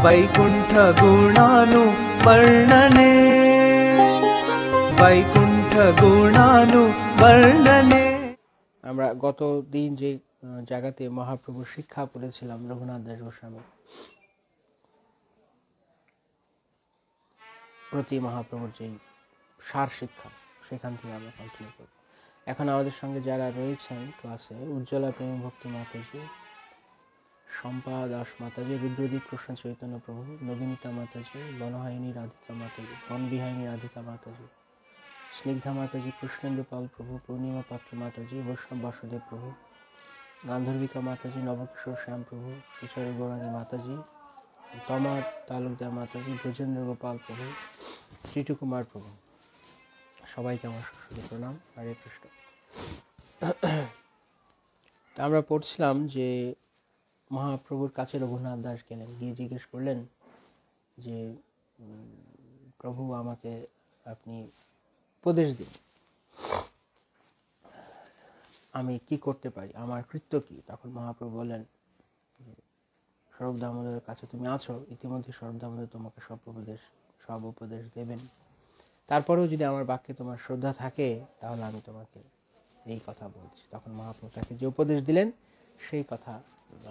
वैकुण्ठ गुणानु वर्णने वैकुण्ठ गुणानु वर्णने। আমরা গত দিন যে জায়গাতে মহাপ্রভুর শিক্ষা পড়েছিলাম রঘুনাথ দাস গোস্বামী প্রতি মহাপ্রভুর যে সার শিক্ষা, সেখান থেকে আমরা কন্টিনিউ করব। এখন আমাদের সঙ্গে যারা রয়েছেন ক্লাসে, উজ্জ্বলা প্রেম ভক্তি মাতাজি, শম্পা দাস মাতাজি, রুদ্রদীপ কৃষ্ণ চৈতন্য প্রভু, নবীনিতা মাতাজি, বনহারিণী রাধিকা মাতাজি, বনবিহারিণী রাধিকা মাতাজি, স্নিগ্ধা মাতাজি, কৃষ্ণেন্দু পাল প্রভু, পূর্ণিমা পাত্র মাতাজি, বৈষ্ণব বাসুদেব প্রভু, গান্ধর্বিকা মাতাজি, নবকিশোর শ্যাম প্রভু, কিশোরী গৌরাঙ্গী মাতাজি, তমার তালুকদার মাতাজি, ব্রজেন্দ্র গোপাল প্রভু, চিটু কুমার প্রভু, সবাইকে আমার সরস্বতী প্রণাম। হরে কৃষ্ণ। তা আমরা পড়ছিলাম যে মহাপ্রভুর কাছে রঘুনাথ দাস গেলেন, গিয়ে জিজ্ঞেস করলেন যে প্রভু আমাকে আপনি উপদেশ দিন, আমি কি করতে পারি, আমার কৃত্য কি। তখন মহাপ্রভু বললেন, স্বরূপ দামোদরের কাছে তুমি আছো, ইতিমধ্যে স্বরূপ দামোদর তোমাকে সব উপদেশ দেবেন। তারপরেও যদি আমার বাক্যে তোমার শ্রদ্ধা থাকে তাহলে আমি তোমাকে এই কথা বলছি। তখন মহাপ্রভু তাকে যে উপদেশ দিলেন সেই কথা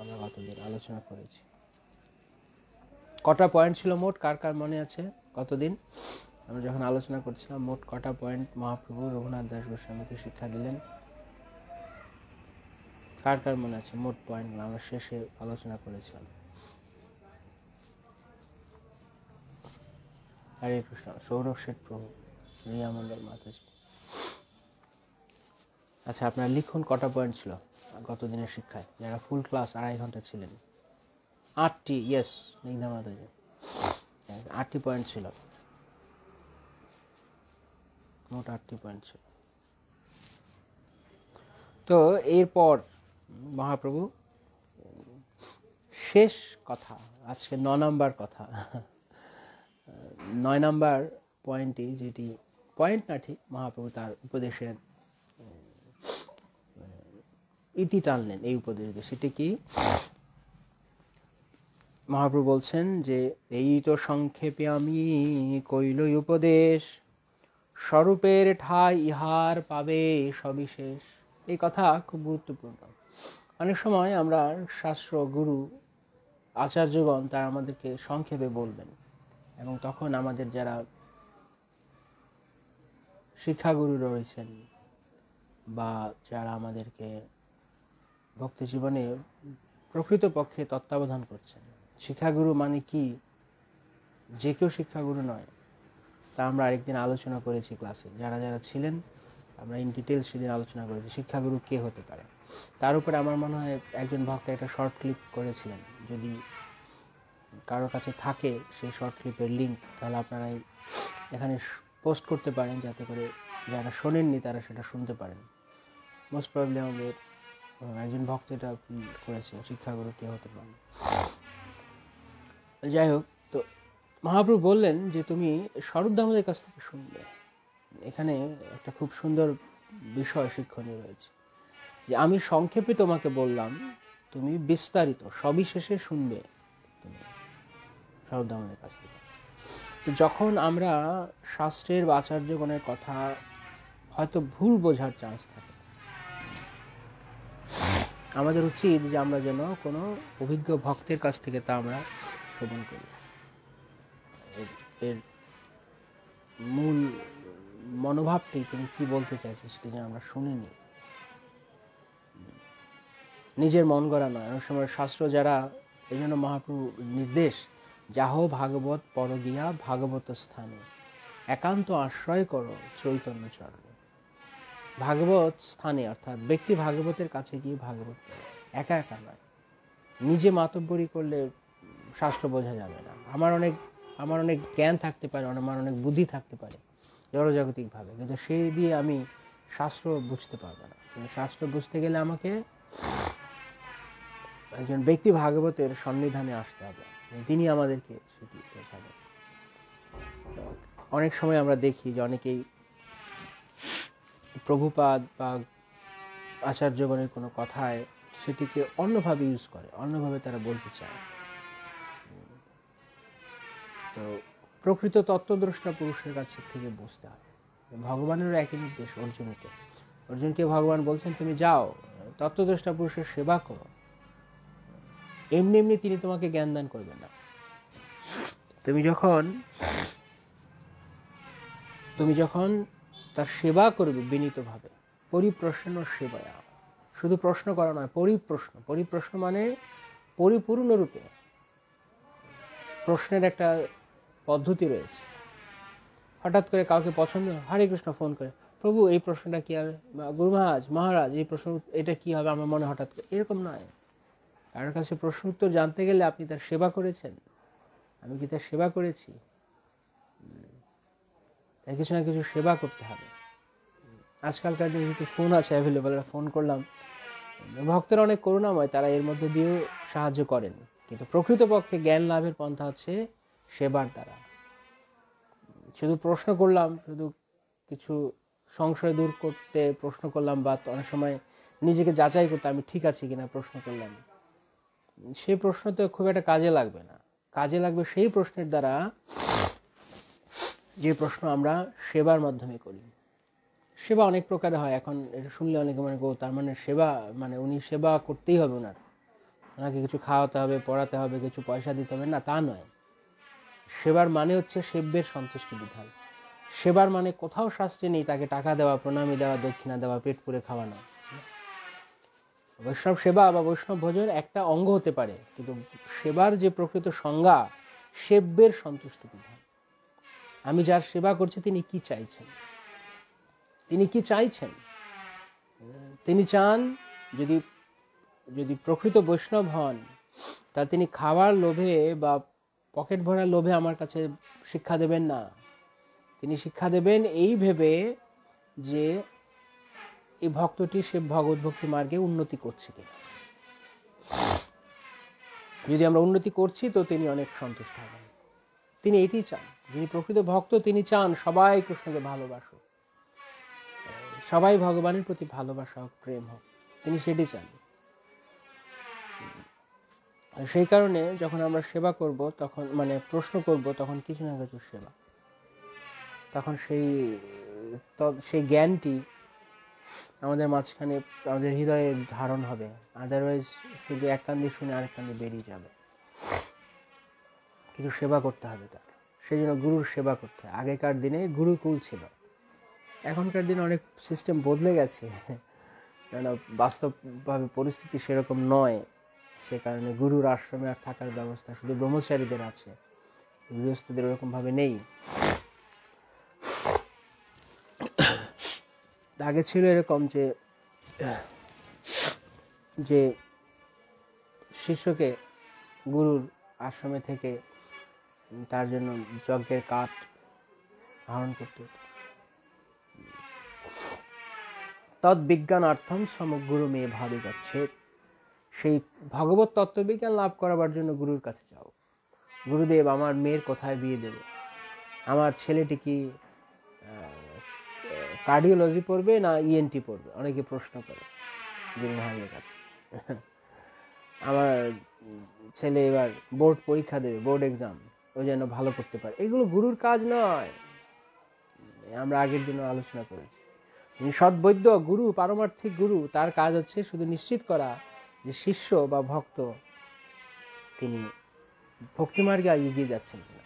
আমরা গতদিন আলোচনা করেছি। কটা পয়েন্ট ছিল মোট, কার কার মনে আছে? গতদিন আমরা যখন আলোচনা করছিলাম মোট কটা পয়েন্ট মহাপ্রভু রঘুনাথ দাস গোস্বামীকে শিক্ষা দিলেন? কার কার মনে আছে মোট পয়েন্ট আমরা শেষে আলোচনা করেছিলাম? হরে কৃষ্ণ। সৌরভ শেঠ প্রভু, রিয়া মন্ডল মাতাজি। আচ্ছা, আপনারা লিখুন কটা পয়েন্ট ছিল গতদিনের শিক্ষায়, যারা ফুল ক্লাস 2.5 ঘন্টা ছিলেন। 8টি। ইয়েস, স্নিগ্ধা মাতাজি, 8টি পয়েন্ট ছিল, মোট 8টি পয়েন্ট ছিল। তো এরপর মহাপ্রভু শেষ কথা, আজকে 9 নাম্বার কথা, 9 নাম্বার পয়েন্টে, যেটি পয়েন্ট না ঠিক, মহাপ্রভু তার উপদেশের ইতি টানলেন এই উপদেশ দিয়ে। সেটি কি? মহাপ্রভু বলছেন যে এই তো সংক্ষেপে আমি কইলই উপদেশ, স্বরূপের ঠাই ইহার পাবে সবিশেষ। এই কথা খুব গুরুত্বপূর্ণ। অনেক সময় আমরা শাস্ত্র, গুরু, আচার্যগণ তারা আমাদেরকে সংক্ষেপে বলবেন, এবং তখন আমাদের যারা শিক্ষাগুরু রয়েছেন বা যারা আমাদেরকে ভক্তি জীবনে প্রকৃতপক্ষে তত্ত্বাবধান করছেন, শিক্ষাগুরু মানে কি, যে কেউ শিক্ষাগুরু নয়, তা আমরা আরেকদিন আলোচনা করেছি ক্লাসে। যারা যারা ছিলেন আমরা ইন ডিটেলস সেদিন আলোচনা করেছি শিক্ষাগুরু কে হতে পারে। তার উপরে আমার মনে হয় একজন ভক্ত একটা শর্ট ক্লিপ করেছিলেন, যদি কারোর কাছে থাকে সেই শর্ট ক্লিপের লিঙ্ক, তাহলে আপনারা এখানে পোস্ট করতে পারেন, যাতে করে যারা শোনেননি তারা সেটা শুনতে পারেন। মোস্ট প্রবলি আমাদের একজন ভক্ত এটা করেছেন, শিক্ষাগুরু কে হতে পারে। যাই হোক, তো মহাপ্রভু বললেন যে তুমি স্বরূপ দামোদরের কাছ থেকে শুনবে। এখানে একটা খুব সুন্দর বিষয় শিক্ষণীয় রয়েছে, যে আমি সংক্ষেপে তোমাকে বললাম, তুমি বিস্তারিত সবিশেষে শুনবে তুমি স্বরূপ দামোদরের কাছ থেকে। তো যখন আমরা শাস্ত্রের বা আচার্যগণের কথা হয়তো ভুল বোঝার চান্স থাকে, আমাদের উচিত যে আমরা যেন কোনো অভিজ্ঞ ভক্তের কাছ থেকে তা আমরা শ্রবণ করি। এর মূল মনোভাবটি তিনি কি বলতে চাইছে সেটা যেন আমরা শুনিনি, নিজের মন গড়া নয়। অনেক সময় শাস্ত্র যারা, এই জন্য মহাপ্রভু নির্দেশ, যাহ ভাগবত পর গিয়া ভাগবত স্থানে, একান্ত আশ্রয় করো চৈতন্য চরণে। ভাগবত স্থানে অর্থাৎ ব্যক্তি ভাগবতের কাছে গিয়ে ভাগবত একা একা নয়, নিজে মাতব্বরি করলে শাস্ত্র বোঝা যাবে না। আমার অনেক জ্ঞান থাকতে পারে, আমার অনেক বুদ্ধি থাকতে পারে জড়জাগতিকভাবে, কিন্তু সেই দিয়ে আমি শাস্ত্র বুঝতে পারবো না। কিন্তু শাস্ত্র বুঝতে গেলে আমাকে একজন ব্যক্তি ভাগবতের সন্নিধানে আসতে হবে, তিনি আমাদেরকে সেটি বোঝাবেন। অনেক সময় আমরা দেখি যে অনেকেই প্রভুপাদ বা আচার্যগণের কোনো কথায় সেটিকে অন্যভাবে ইউজ করে, অন্যভাবে তারা বলতে চায়। তো প্রকৃত তত্ত্বদ্রষ্টা পুরুষের কাছে থেকে বুঝতে হয়। ভগবানেরও একই নির্দেশ অর্জুনকে। অর্জুনকে ভগবান বলছেন তুমি যাও তত্ত্বদ্রষ্টা পুরুষের সেবা করো, এমনি এমনি তিনি তোমাকে জ্ঞান দান করবেন না। তুমি যখন তার সেবা করবে বিনীতভাবে, পরিপ্রশ্ন সেবায়া, শুধু প্রশ্ন করা নয়, পরিপ্রশ্ন মানে পরিপূর্ণরূপে প্রশ্নের একটা পদ্ধতি রয়েছে। হঠাৎ করে কাউকে পছন্দ, হরে কৃষ্ণ ফোন করে, প্রভু এই প্রশ্নটা কি হবে, গুরু মহারাজ এই প্রশ্ন এটা কি হবে আমার মনে হঠাৎ করে, এরকম নয়। কারোর কাছে প্রশ্ন উত্তর জানতে গেলে আপনি তার সেবা করেছেন, আমি কি তার সেবা করেছি, তাই কিছু না কিছু সেবা করতে হবে। আজকালকার যে কিছু ফোন আছে অ্যাভেলেবল, ফোন করলাম, ভক্তরা অনেক করুণাময়, তারা এর মধ্যে দিয়েও সাহায্য করেন, কিন্তু প্রকৃতপক্ষে জ্ঞান লাভের পন্থা হচ্ছে সেবার দ্বারা। শুধু প্রশ্ন করলাম, শুধু কিছু সংশয় দূর করতে প্রশ্ন করলাম, বা অনেক সময় নিজেকে যাচাই করতে আমি ঠিক আছি কিনা প্রশ্ন করলাম, সেই প্রশ্ন তো খুব একটা কাজে লাগবে না। কাজে লাগবে সেই প্রশ্নের দ্বারা যে প্রশ্ন আমরা সেবার মাধ্যমে করি। সেবা অনেক প্রকারে হয়। এখন এটা শুনলে অনেকে মনে করো তার মানে সেবা মানে উনি সেবা করতেই হবে, ওনাকে কিছু খাওয়াতে হবে, পড়াতে হবে, কিছু পয়সা দিতে হবে, না তা নয়। সেবার মানে হচ্ছে সেব্যের সন্তুষ্টি বিধান। সেবার মানে কোথাও শাস্ত্রে নেই তাকে টাকা দেওয়া, প্রণামী দেওয়া, দক্ষিণা দেওয়া, পেট পুরে খাওয়ানো। বৈষ্ণব সেবা বা বৈষ্ণব ভোজন একটা অঙ্গ হতে পারে, কিন্তু সেবার যে প্রকৃত সংজ্ঞা সেব্যের সন্তুষ্টি বিধান। আমি যার সেবা করছি তিনি কি চাইছেন, তিনি চান যদি প্রকৃত বৈষ্ণব হন, তা তিনি খাওয়ার লোভে বা পকেট ভরার লোভে আমার কাছে শিক্ষা দেবেন না। তিনি শিক্ষা দেবেন এই ভেবে যে এই ভক্তটি সে ভগবত ভক্তি মার্গে উন্নতি করছে কিনা। যদি আমরা উন্নতি করছি তো তিনি অনেক সন্তুষ্ট হবেন। তিনি এটি চান, যিনি প্রকৃত ভক্ত তিনি চান সবাই কৃষ্ণকে ভালোবাসুক, সবাই ভগবানের প্রতি ভালোবাসা হোক, প্রেম হোক, তিনি সেটি চান। সেই কারণে যখন আমরা সেবা করব তখন মানে প্রশ্ন করব তখন কিছু না কিছু সেবা, তখন সেই জ্ঞানটি আমাদের মাঝখানে আমাদের হৃদয়ে ধারণ হবে। আদারওয়াইজ শুধু এক কান দিয়ে শুনে আরেক কান দিয়ে বেরিয়ে যাবে। কিছু সেবা করতে হবে তার, সেই জন্য গুরুর সেবা করতে হয়। আগেকার দিনে গুরুকুল ছিল, এখনকার দিনে অনেক সিস্টেম বদলে গেছে, কেননা বাস্তবভাবে পরিস্থিতি সেরকম নয়। সে কারণে গুরুর আশ্রমে আর থাকার ব্যবস্থা শুধু ব্রহ্মচারীদের আছে, গৃহস্থদের ওরকম ভাবে নেই। আগে ছিল এরকম যে শিষ্যকে গুরুর আশ্রমে থেকে তার জন্য যজ্ঞের কাঠ আহরণ করতে হতো। তদ্বিজ্ঞানার্থম সমগুরু মেয়ে ভাবি গচ্ছে, সেই ভগবত তত্ত্ববিজ্ঞান লাভ করাবার জন্য গুরুর কাছে যাও। গুরুদেব আমার মেয়ের কোথায় বিয়ে দেব, আমার ছেলেটি কি কার্ডিওলজি পড়বে না ইএনটি পড়বে, অনেকে প্রশ্ন করে গুরু মহারাজের কাছে। আমার ছেলে এবার বোর্ড পরীক্ষা দেবে, বোর্ড এক্সাম, ও যেন ভালো করতে পারে। এগুলো গুরুর কাজ নয়, আমরা আগের দিনও আলোচনা করেছি। সদ্বৈদ্য গুরু, পারমার্থিক গুরু, তার কাজ হচ্ছে শুধু নিশ্চিত করা যে শিষ্য বা ভক্ত তিনি ভক্তিমার্গে এগিয়ে যাচ্ছেন কিনা।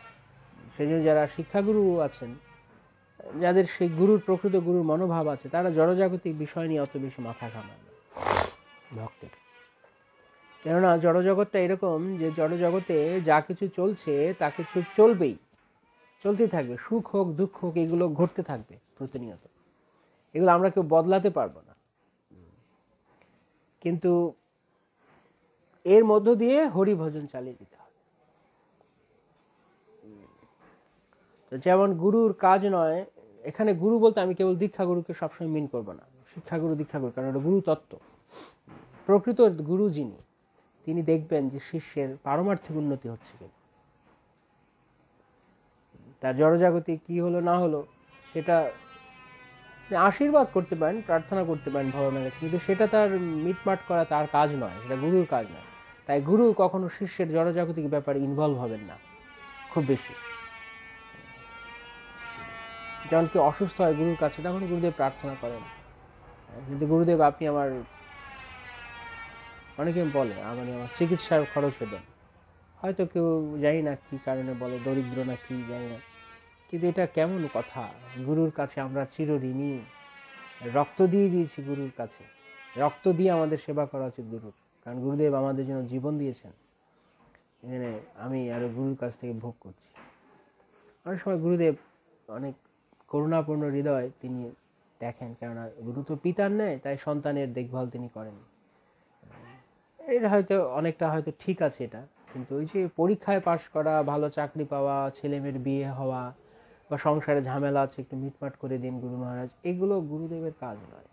সেই জন্য যারা শিক্ষাগুরু আছেন, যাদের সেই গুরুর প্রকৃত গুরুর মনোভাব আছে, তারা জড়জাগতিক বিষয় নিয়ে অত বেশি মাথা ঘামান না ভক্তের। কেননা জড়জগৎটা এরকম যে জড়জগতে যা কিছু চলছে তা কিছু চলবেই, চলতেই থাকবে, সুখ হোক দুঃখ হোক এগুলো ঘটতে থাকবে প্রতিনিয়ত, এগুলো আমরা কেউ বদলাতে পারবো না। কিন্তু এর মধ্য দিয়ে হরি ভজন চালিয়ে দিতে হবে। তো যেমন গুরুর কাজ নয়, এখানে গুরু বলতে আমি কেবল দীক্ষা গুরুকে সবসময় মিন করবো না, শিক্ষাগুরু দীক্ষাগুরু, কারণ এটা গুরু তত্ত্ব। প্রকৃত গুরু যিনি, তিনি দেখবেন যে শিষ্যের পারমার্থিক উন্নতি হচ্ছে কিনা, তার জড়জাগতিক কি হলো না হলো সেটা আশীর্বাদ করতে পারেন, প্রার্থনা করতে পারেন ভগবানের কাছে, কিন্তু সেটা তার মিটমাট করা তার কাজ নয়, সেটা গুরুর কাজ নয়। তাই গুরু কখনো শিষ্যের জড়জাগতিক ব্যাপারে ইনভলভ হবেন না খুব বেশি। যখন কেউ অসুস্থ হয় গুরুর কাছে, তখন গুরুদেব প্রার্থনা করেন, কিন্তু গুরুদেব আপনি আমার, অনেকে বলে আমার চিকিৎসার খরচ দেন, হয়তো কেউ জানি না কি কারণে বলে, দরিদ্র না কি জানি না, কিন্তু এটা কেমন কথা? গুরুর কাছে আমরা চিরঋণী, রক্ত দিয়ে দিয়েছি গুরুর কাছে, রক্ত দিয়ে আমাদের সেবা করা উচিত গুরুর, কারণ গুরুদেব আমাদের জন্য জীবন দিয়েছেন। এখানে আমি আরো গুরুর কাছ থেকে ভোগ করছি। অনেক সময় গুরুদেব অনেক করুণাপূর্ণ হৃদয় তিনি দেখেন, কেননা গুরু তো পিতার নেয়, তাই সন্তানের দেখভাল তিনি করেন। এটা হয়তো অনেকটা হয়তো ঠিক আছে এটা, কিন্তু ওই যে পরীক্ষায় পাশ করা, ভালো চাকরি পাওয়া, ছেলেমেয়ের বিয়ে হওয়া, বা সংসারে ঝামেলা আছে একটু মিটমাট করে দিন গুরু মহারাজ, এগুলো গুরুদেবের কাজ নয়।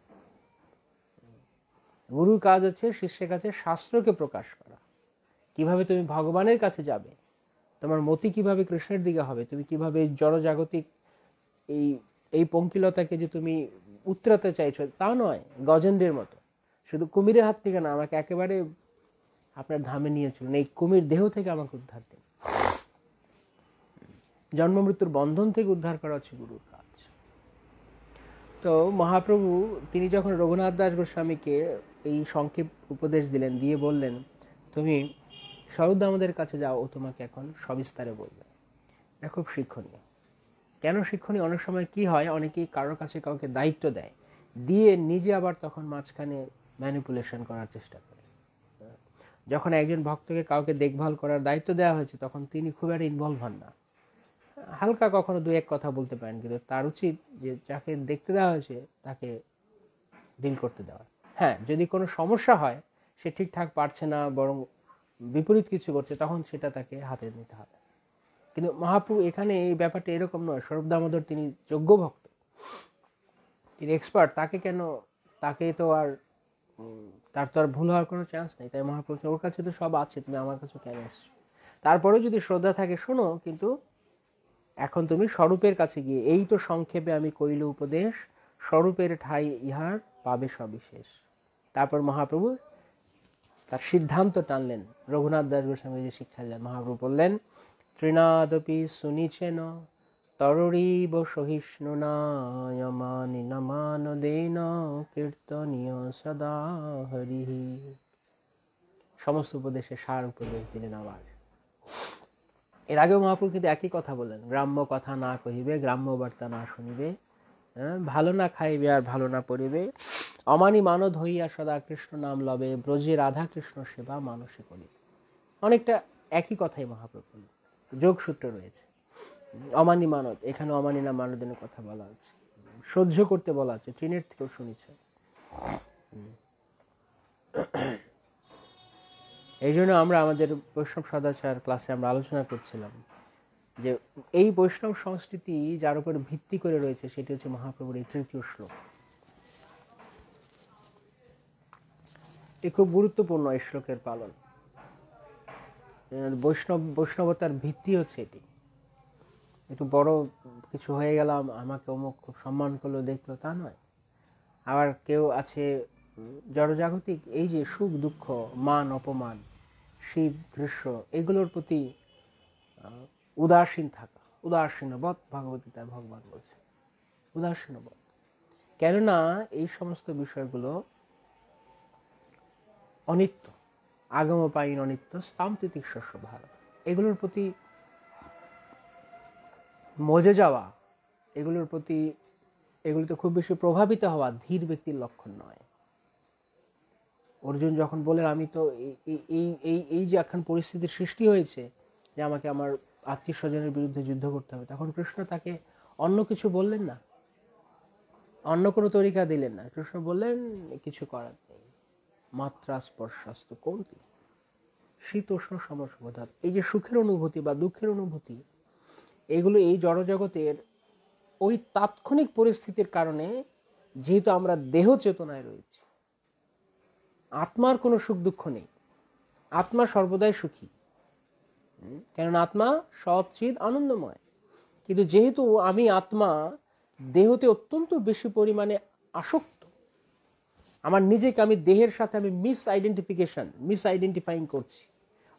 গুরুর কাজ হচ্ছে শিষ্যের কাছে শাস্ত্রকে প্রকাশ করা, কিভাবে তুমি ভগবানের কাছে যাবে, তোমার মতি কিভাবে কৃষ্ণের দিকে হবে, তুমি কিভাবে জড়জাগতিক এই এই পঙ্কিলতাকে যে তুমি উতরাতে চাইছো তা নয়, গজেন্দ্রের মতো শুধু কুমিরের হাত থেকে না, আমাকে একেবারে আপনার ধামে নিয়ে চলুন, এই কুমির দেহ থেকে আমাকে উদ্ধার দিন। জন্ম মৃত্যুর বন্ধন থেকে উদ্ধার করা হচ্ছে গুরুর কাজ। তো মহাপ্রভু তিনি যখন রঘুনাথ দাস গোস্বামীকে এই সংক্ষেপ উপদেশ দিলেন, দিয়ে বললেন তুমি স্বরূপদামোদরের কাছে যাও, ও তোমাকে এখন সবিস্তারে বলবে। এটা খুব শিক্ষণীয়। কেন শিক্ষণীয়? অনেক সময় কি হয়, অনেকেই কারোর কাছে কাউকে দায়িত্ব দেয়, দিয়ে নিজে আবার তখন মাঝখানে ম্যানিপুলেশন করার চেষ্টা করে। যখন একজন ভক্তকে কাউকে দেখভাল করার দায়িত্ব দেওয়া হয়েছে, তখন তিনি খুব একটা ইনভলভ হন না, হালকা কখনো দু এক কথা বলতে পারেন, কিন্তু তার উচিত যে যাকে দেখতে দেওয়া হয়েছে তাকে ডিল করতে দেওয়া। হ্যাঁ, যদি কোনো সমস্যা হয়, সে ঠিকঠাক পারছে না, বরং বিপরীত কিছু করছে, তখন সেটা তাকে হাতে নিতে হবে। কিন্তু মহাপ্রভু এখানে এই ব্যাপারটা এরকম নয়। স্বরূপ দামোদর তিনি যোগ্য ভক্ত, তিনি এক্সপার্ট, তাকে কেন, তাকে তো আর তার তো আর ভুল হওয়ার কোনো চান্স নেই। তাই মহাপ্রভু ওর কাছে তো সব আছে, তুমি আমার কাছে কেন এসছো? তারপরেও যদি শ্রদ্ধা থাকে শোনো, কিন্তু এখন তুমি স্বরূপের কাছে গিয়ে, এই তো সংক্ষেপে আমি কইল উপদেশ, স্বরূপের ঠাই ইহার পাবে সবিশেষ। তারপর মহাপ্রভু তার সিদ্ধান্ত টানলেন, রঘুনাথ দাস গোস্বামী যে শিক্ষা দিলেন, মহাপ্রভু বললেন তৃণাদপি সুনিচেন তরীব সহিষ্ণুনা যমানি নমান দেন কীর্তনীয় সদা হরিহি। সমস্ত উপদেশে সার উপদেশ দিলেন আবার। এর আগেও মহাপ্রভু কিন্তু একই কথা বললেন, গ্রাম্য কথা না কহিবে, গ্রাম্য বার্তা না শুনিবে, ভালো না খাইবে আর ভালো না পড়িবে, অমানি মানদ হইয়া সদা কৃষ্ণ নাম লবে, ব্রজে রাধা কৃষ্ণ সেবা মানসে করিবে। অনেকটা একই কথাই মহাপ্রভু বললেন, যোগসূত্র রয়েছে। অমানি মানদ, এখানে অমানি না মানদের কথা বলা আছে, সহ্য করতে বলা আছে, ট্রেনের থেকেও শুনেছে। এই জন্য আমরা আমাদের বৈষ্ণব সদাচার ক্লাসে আমরা আলোচনা করছিলাম যে এই বৈষ্ণব সংস্কৃতি যার উপর ভিত্তি করে রয়েছে, সেটি হচ্ছে মহাপ্রভুর এই তৃতীয় শ্লোক। এটি খুব গুরুত্বপূর্ণ এই শ্লোকের পালন। বৈষ্ণবতার ভিত্তি হচ্ছে এটি। একটু বড় কিছু হয়ে গেলাম, আমাকে অমুক খুব সম্মান করলো দেখলো, তা নয়। আবার কেউ আছে জড়জাগতিক এই যে সুখ দুঃখ, মান অপমান, শীত গ্রীষ্ম, এগুলোর প্রতি উদাসীন থাকা, উদাসীনবৎ ভগবদ্গীতায় ভগবান বলছে, উদাসীনবৎ। কেননা এই সমস্ত বিষয়গুলো অনিত্য, আগম পাইন অনিত্য, স্তাম্তিতিক শস্য ভারত, এগুলোর প্রতি মজে যাওয়া, এগুলিতে খুব বেশি প্রভাবিত হওয়া ধীর ব্যক্তির লক্ষণ নয়। অর্জুন যখন বলেন আমি তো এই যে এখন পরিস্থিতির সৃষ্টি হয়েছে যে আমাকে আমার আত্মীয় স্বজনের বিরুদ্ধে যুদ্ধ করতে হবে, তখন কৃষ্ণ তাকে অন্য কিছু বললেন না, অন্য কোনো তরিকা দিলেন না। কৃষ্ণ বললেন কিছু করার নেই, মাত্রা স্পর্শাস্তু কৌন্তি, শীতোষ্ণ সমসুমধাত। এই যে সুখের অনুভূতি বা দুঃখের অনুভূতি, এগুলো এই জড়জগতের ওই তাৎক্ষণিক পরিস্থিতির কারণে, যেহেতু আমরা দেহ চেতনায় রয়েছি, আত্মার কোনো সুখ দুঃখ নেই, আত্মা সর্বদাই সুখী, কেননা আত্মা সচ্চিদ আনন্দময়। কিন্তু যেহেতু আমি আত্মা দেহতে অত্যন্ত বেশি পরিমাণে আসক্ত, আমার নিজেকে আমি দেহের সাথে আমি মিস আইডেন্টিফাইং করছি।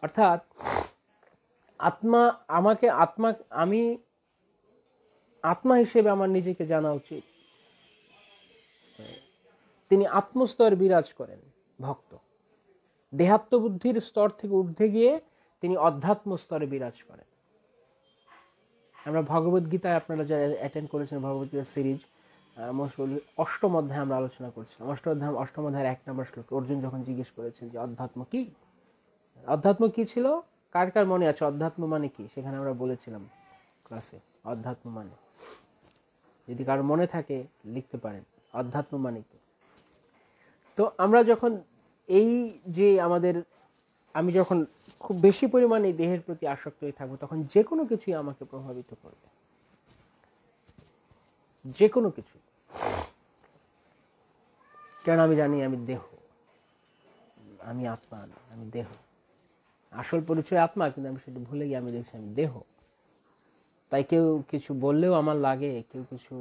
অর্থাৎ আমি আত্মা হিসেবে আমার নিজেকে জানা উচিত। তিনি আত্মস্তর বিরাজ করেন ভক্ত, দেহাত্মবুদ্ধির স্তর থেকে ঊর্ধ্বে গিয়ে তিনি অধ্যাত্ম স্তরে বিরাজ করেন। আমরা ভগবদ গীতায়, আপনারা যারা অ্যাটেন্ড করেছেন ভগবদ গীতা সিরিজ, অষ্টম অধ্যায় আমরা আলোচনা করছিলাম। অষ্টম অধ্যায়ের 1 নম্বর শ্লোক অর্জুন যখন জিজ্ঞেস করেছেন যে অধ্যাত্ম কি, অধ্যাত্ম কি ছিল, কার কার মনে আছে অধ্যাত্ম মানে কি? সেখানে আমরা বলেছিলাম ক্লাসে, অধ্যাত্ম মানে, যদি কারো মনে থাকে লিখতে পারেন, অধ্যাত্ম মানে কি। তো আমরা যখন এই যে আমি যখন খুব বেশি পরিমাণে দেহের প্রতি আসক্ত হয়ে থাকবো, তখন যে কোনো কিছুই আমাকে প্রভাবিত করবে, যে কোনো কিছু। কারণ আমি জানি আমি দেহ, আমি আত্মা না, আমি দেহ। আসল পরিচয় আত্মা, কিন্তু আমি সেটা ভুলে গিয়ে আমি দেখছি আমি দেহ। তাই কেউ কিছু বললেও আমার লাগে, কেউ কিছু,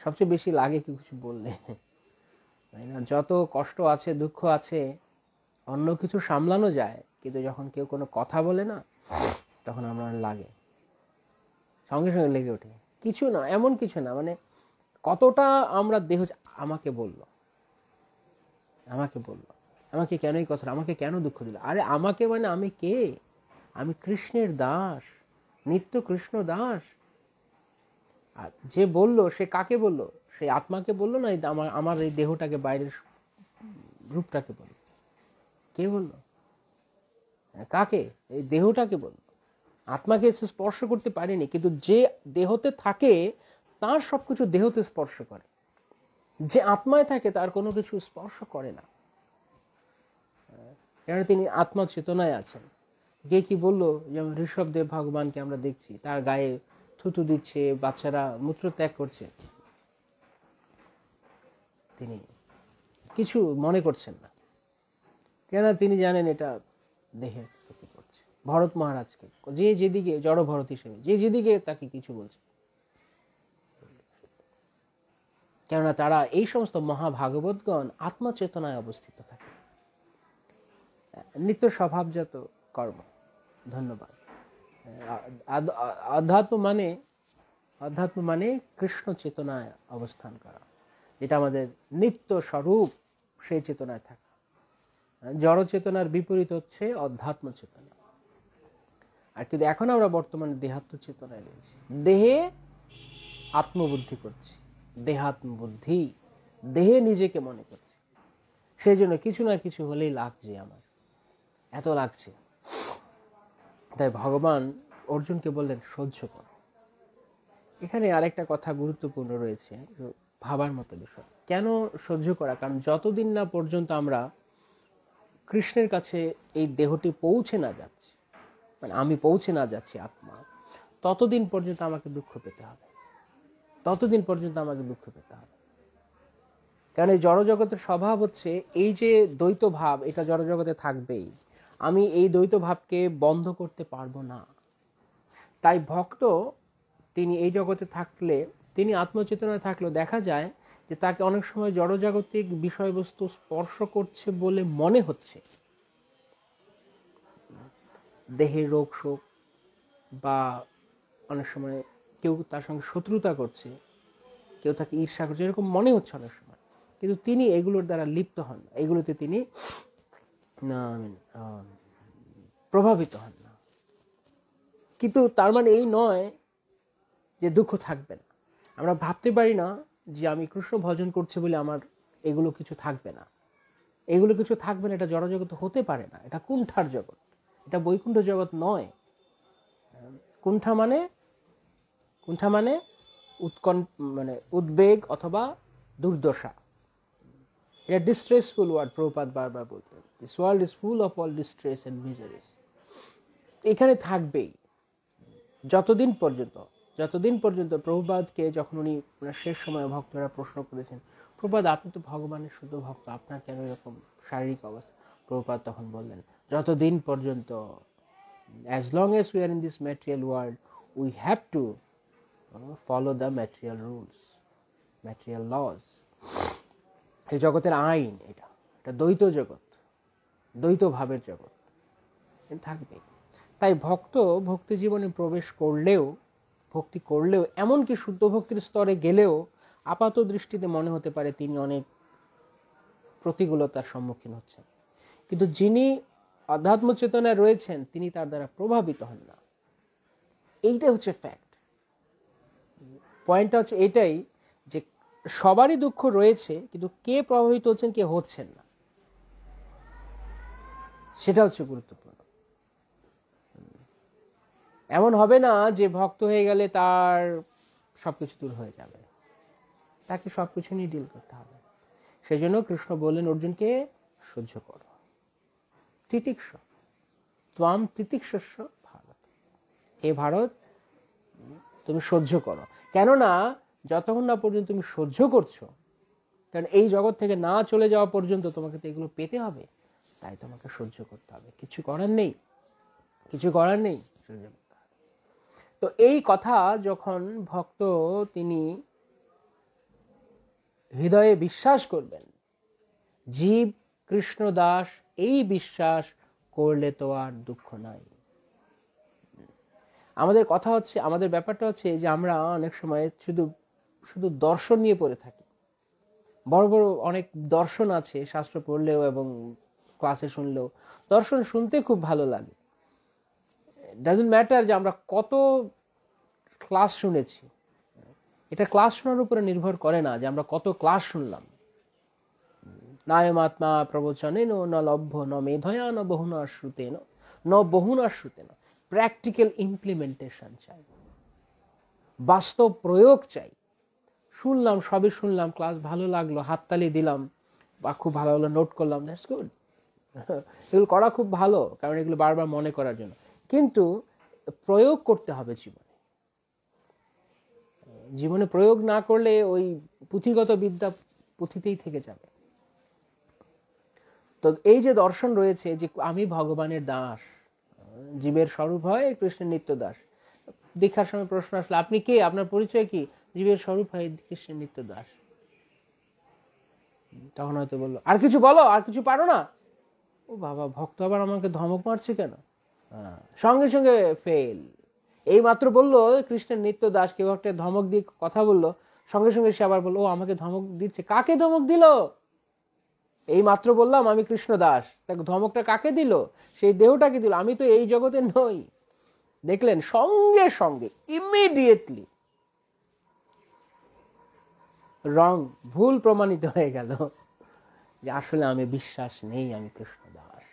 সবচেয়ে বেশি লাগে কেউ কিছু বললে, তাই না? যত কষ্ট আছে, দুঃখ আছে, অন্য কিছু সামলানো যায়, কিন্তু যখন কেউ কোনো কথা বলে না, তখন আমার লাগে, সঙ্গে সঙ্গে লেগে ওঠে। কিছু না, এমন কিছু না, মানে কতটা আমরা দেহ, আমাকে বললো, আমাকে কেন এই কথা, আমাকে কেন দুঃখ দিল? আরে আমাকে মানে আমি কে? আমি কৃষ্ণের দাস, নিত্য কৃষ্ণ দাস। আর যে বললো সে কাকে বললো? সেই আত্মাকে বললো না আমার এই দেহটাকে, বাইরের রূপটাকে বললো? কে বললো? কাকে? এই দেহটাকে বললো। আত্মাকে স্পর্শ করতে পারেনি, কিন্তু যে দেহতে থাকে তার সবকিছু দেহতে স্পর্শ করে। যে আত্মায় থাকে তার কোনো কিছু স্পর্শ করে না, কারণ তিনি আত্মা চেতনায় আছেন। কে কি বললো, যেমন ঋষভদেব ভগবানকে আমরা দেখছি, তার গায়ে থুতু দিচ্ছে, বাচ্চারা মূত্র ত্যাগ করছে, তিনি কিছু মনে করছেন না, কেন? তিনি জানেন এটা দেহের ক্ষতি করছে। ভরত মহারাজকে যে যেদিকে, জড় ভরত হিসেবে যে যেদিকে তাকে কিছু বলছে, কেননা তারা এই সমস্ত মহাভাগবতগণ আত্মা চেতনায় অবস্থিত থাকে। নিত্য স্বভাবজাত কর্ম। ধন্যবাদ। অধ্যাত্ম মানে কৃষ্ণ চেতনায় অবস্থান করা, যেটা আমাদের নিত্য স্বরূপ, সেই চেতনায় থাকা। জড় চেতনার বিপরীত হচ্ছে অধ্যাত্ম চেতনা। আর কিন্তু এখন আমরা বর্তমানে দেহাত্ম চেতনায় রয়েছি, দেহে আত্মবুদ্ধি করছি, দেহাত্মবুদ্ধি, দেহে নিজেকে মনে করছি। সেই জন্য কিছু না কিছু হলেই লাগছে, আমার এত লাগছে। তাই ভগবান অর্জুনকে বললেন সহ্য কর। এখানে আরেকটা কথা গুরুত্বপূর্ণ রয়েছে, ভাবার মতো বিষয়। কেন সহ্য করা? কারণ যতদিন না পর্যন্ত আমরা কৃষ্ণের কাছে এই দেহটি পৌঁছে না যাচ্ছে, মানে আমি পৌঁছে না যাচ্ছি আত্মা, ততদিন পর্যন্ত আমাকে দুঃখ পেতে হবে, ততদিন পর্যন্ত আমাকে দুঃখ পেতে হবে। কারণ এই জড়জগতের স্বভাব হচ্ছে এই যে দ্বৈত ভাব, এটা জড়জগতে থাকবেই। আমি এই দ্বৈত ভাবকে বন্ধ করতে পারবো না। তাই ভক্ত, তিনি এই জগতে থাকলে, তিনি আত্মচেতনায় থাকলেও দেখা যায় যে তাকে অনেক সময় জড়জাগতিক বিষয়বস্তু স্পর্শ করছে বলে মনে হচ্ছে, দেহের রোগ শোক, বা অনেক সময় কেউ তার সঙ্গে শত্রুতা করছে, কেউ তাকে ঈর্ষা করছে, এরকম মনে হচ্ছে অনেক সময়। কিন্তু তিনি এগুলোর দ্বারা লিপ্ত হন না, এগুলোতে তিনি প্রভাবিত হন না। কিন্তু তার মানে এই নয় যে দুঃখ থাকবে না। আমরা ভাবতে পারি না যে আমি কৃষ্ণ ভজন করছি বলে আমার এগুলো কিছু থাকবে না, এগুলো কিছু থাকবে না, এটা জড়জগৎ হতে পারে না। এটা কুণ্ঠার জগৎ, এটা বৈকুণ্ঠ জগৎ নয়। কুণ্ঠা মানে মানে উদ্বেগ অথবা দুর্দশা। এটা ডিস্ট্রেসফুল ওয়ার্ড, প্রভুপাদ বারবার বলতেন, this world is full of all distress and miseries. এখানে থাকবেই যতদিন পর্যন্ত প্রভুপাদকে, যখন উনি শেষ সময় ভক্তরা প্রশ্ন করেছেন, প্রভুপাদ আপনি তো ভগবানের শুদ্ধ ভক্ত, আপনার কেন এরকম শারীরিক অবস্থা? প্রভুপাদ তখন বললেন, যতদিন পর্যন্ত, as long as we are in this material world, we have to follow the material rules, material laws. এই জগতের আইন, এটা দ্বৈত জগৎ, দ্বৈত ভাবের জগৎ থাকবে। তাই ভক্ত ভক্তি জীবনে প্রবেশ করলেও ভক্তি করলেও, এমনকি শুদ্ধ ভক্তির স্তরে গেলেও আপাত দৃষ্টিতে মনে হতে পারে তিনি অনেক প্রতিকূলতার সম্মুখীন হচ্ছেন, কিন্তু যিনি অধ্যাত্ম চেতনায় রয়েছেন তিনি তার দ্বারা প্রভাবিত হন না। এইটাই হচ্ছে ফ্যাক্ট। পয়েন্টটা হচ্ছে এটাই যে সবারই দুঃখ রয়েছে, কিন্তু কে প্রভাবিত হচ্ছেন কে হচ্ছেন না, সেটা হচ্ছে গুরুত্বপূর্ণ। এমন হবে না যে ভক্ত হয়ে গেলে তার সবকিছু দূর হয়ে যাবে, তাকে সবকিছু নিয়ে ডিল করতে হবে। সেই জন্য কৃষ্ণ বললেন অর্জুনকে, সহ্য করো, তিতিক্ষ ত্বাম তিতিক্ষস্ব ভারত, হে ভারত তুমি সহ্য করো। কেননা যতক্ষণ না পর্যন্ত তুমি সহ্য করছো, কারণ এই জগৎ থেকে না চলে যাওয়া পর্যন্ত তোমাকে তো এগুলো পেতে হবে, তাই তোমাকে সহ্য করতে হবে, কিছু করার নেই, কিছু করার নেই, সহ্য করতে হবে। তো এই কথা যখন ভক্ত তিনি হৃদয়ে বিশ্বাস করবেন, জীব কৃষ্ণ দাস এই বিশ্বাস করলে তো আর দুঃখ নাই। আমাদের কথা হচ্ছে, আমাদের ব্যাপারটা হচ্ছে যে আমরা অনেক সময় শুধু শুধু দর্শন নিয়ে পড়ে থাকি। বড় বড় অনেক দর্শন আছে, শাস্ত্র পড়লেও এবং ক্লাসে শুনলেও দর্শন শুনতে খুব ভালো লাগে। ডাজন্ট ম্যাটার যে আমরা কত ক্লাস শুনেছি, এটা ক্লাস শোনার উপরে নির্ভর করে না যে আমরা কত ক্লাস শুনলাম। নায়মাত্মা প্রবচনে ন লভ্য ন মেধয়া ন বহুনা শ্রুতেন ন বহুনা শ্রুতেন। প্র্যাকটিক্যাল ইমপ্লিমেন্টেশন চাই, বাস্তব প্রয়োগ চাই। শুনলাম, সবই শুনলাম, ক্লাস ভালো লাগলো, হাততালি দিলাম বা খুব ভালো হলো, নোট করলাম, দ্যাটস গুড, এগুলো করা খুব ভালো, কারণ এগুলো বারবার মনে করার জন্য। কিন্তু প্রয়োগ করতে হবে জীবনে। জীবনে প্রয়োগ না করলে ওই পুঁথিগত বিদ্যা পুঁথিতেই থেকে যাবে। তো এই যে দর্শন রয়েছে যে আমি ভগবানের দাস, জীবের স্বরূপ হয় কৃষ্ণের নিত্য দাস। দীক্ষার সময় প্রশ্ন আসলে আপনি কে, আপনার পরিচয় কি? জীবের স্বরূপ হয় কৃষ্ণের নিত্য দাস। তখন হয়তো বললো আর কিছু বলো, আর কিছু পারো না। ও বাবা, ভক্ত আবার আমাকে ধমক মারছে কেন? সঙ্গে সঙ্গে ফেল। এই মাত্র বললো কৃষ্ণের নিত্য দাস, কেউ একটা ধমক দিয়ে কথা বললো, সঙ্গে সঙ্গে সে আবার বললো ও আমাকে ধমক দিচ্ছে। কাকে ধমক দিল? এই মাত্র বললাম আমি কৃষ্ণ দাস, তাকে ধমকটা কাকে দিল? সেই দেহটাকে দিল, আমি তো এই জগতে নই। দেখলেন, সঙ্গে সঙ্গে ইমিডিয়েটলি রং, ভুল প্রমাণিত হয়ে গেল যে আসলে আমি বিশ্বাস নেই, আমি কৃষ্ণ দাস।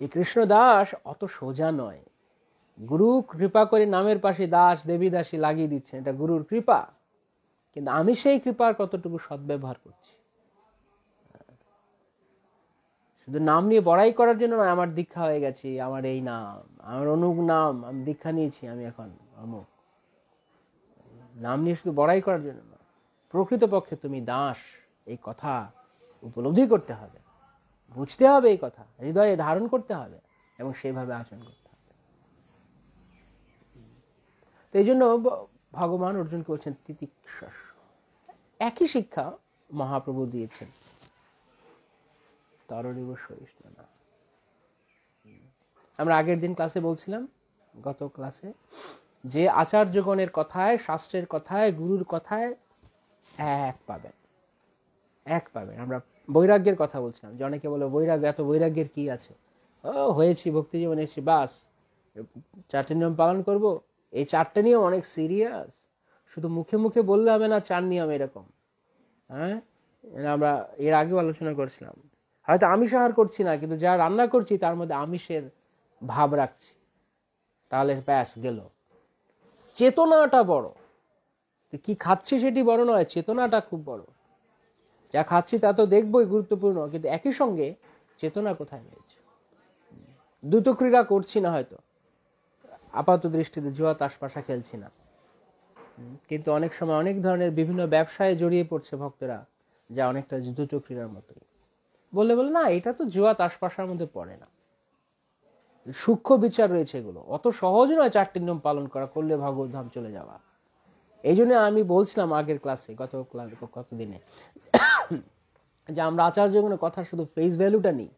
এই কৃষ্ণ দাস অত সোজা নয়। গুরু কৃপা করে নামের পাশে দাস দেবী দাসী লাগিয়ে দিচ্ছেন, এটা গুরুর কৃপা। কিন্তু আমি সেই কৃপার কতটুকু সদ্ব্যবহার করছি? শুধু নাম নিয়ে বড়াই করার জন্য নয়, আমার দীক্ষা হয়ে গেছে, আমার এই নাম, আমার অনুগ নাম, আমি দীক্ষা নিয়েছি, আমি এখন অমুক। নাম নিয়ে শুধু বড়াই করার জন্য না, প্রকৃতপক্ষে তুমি দাস এই কথা উপলব্ধি করতে হবে, বুঝতে হবে, এই কথা হৃদয়ে ধারণ করতে হবে এবং সেইভাবে আচরণ করতে হবে। তো এই জন্য ভগবান অর্জুনকে বলছেন তিতিক্ষস্ব। একই শিক্ষা মহাপ্রভু দিয়েছেন, তরণীব সহিষ্ণু না। আমরা আগের দিন ক্লাসে বলছিলাম, গত ক্লাসে, যে আচার্যগণের কথায়, শাস্ত্রের কথায়, গুরুর কথায় এক পাবেন, এক পাবেন। আমরা বৈরাগ্যের কথা বলছিলাম, যে অনেকে বলে বৈরাগ্য, এত বৈরাগ্যের কি আছে? ও হয়েছি, ভক্তি জীবনে এসেছি, বাস 4টে নিয়ম পালন করব। এই 4টে নিয়ম অনেক সিরিয়াস, শুধু মুখে মুখে বললে হবে না 4 নিয়ম এরকম। হ্যাঁ, আমরা এর আগেও আলোচনা করছিলাম, হয়তো আমিষ আহার করছি না, কিন্তু যা রান্না করছি তার মধ্যে আমিষের ভাব রাখছি, তাহলে ব্যাস গেল। চেতনাটা বড়, কি খাচ্ছি সেটি বড় নয়, চেতনাটা খুব বড়। যা খাচ্ছি তা তো দেখবই, গুরুত্বপূর্ণ, কিন্তু একই সঙ্গে চেতনা কোথায় রয়েছে। দ্রুত ক্রীড়া করছি না হয়তো, আপাত দৃষ্টিতে জুয়া তাস পাশা খেলছি না, কিন্তু অনেক সময় অনেক ধরনের বিভিন্ন ব্যবসায় জড়িয়ে পড়ছে ভক্তরা, যা অনেকটা দ্রুত ক্রীড়ার মতোই। বললে বলে না, এটা তো জুয়া তাস পাশার মধ্যে পড়ে না, সূক্ষ্ম বিচার রয়েছে এগুলো, অত সহজ নয় 4টে নিয়ম পালন করা, করলে ভগবত ধাম চলে যাওয়া। এই জন্য আমি বলছিলাম আগের ক্লাসে, কত দিনে, যে আমরা আচার্যগণের কথা শুধু ফেস ভ্যালুটা নিই,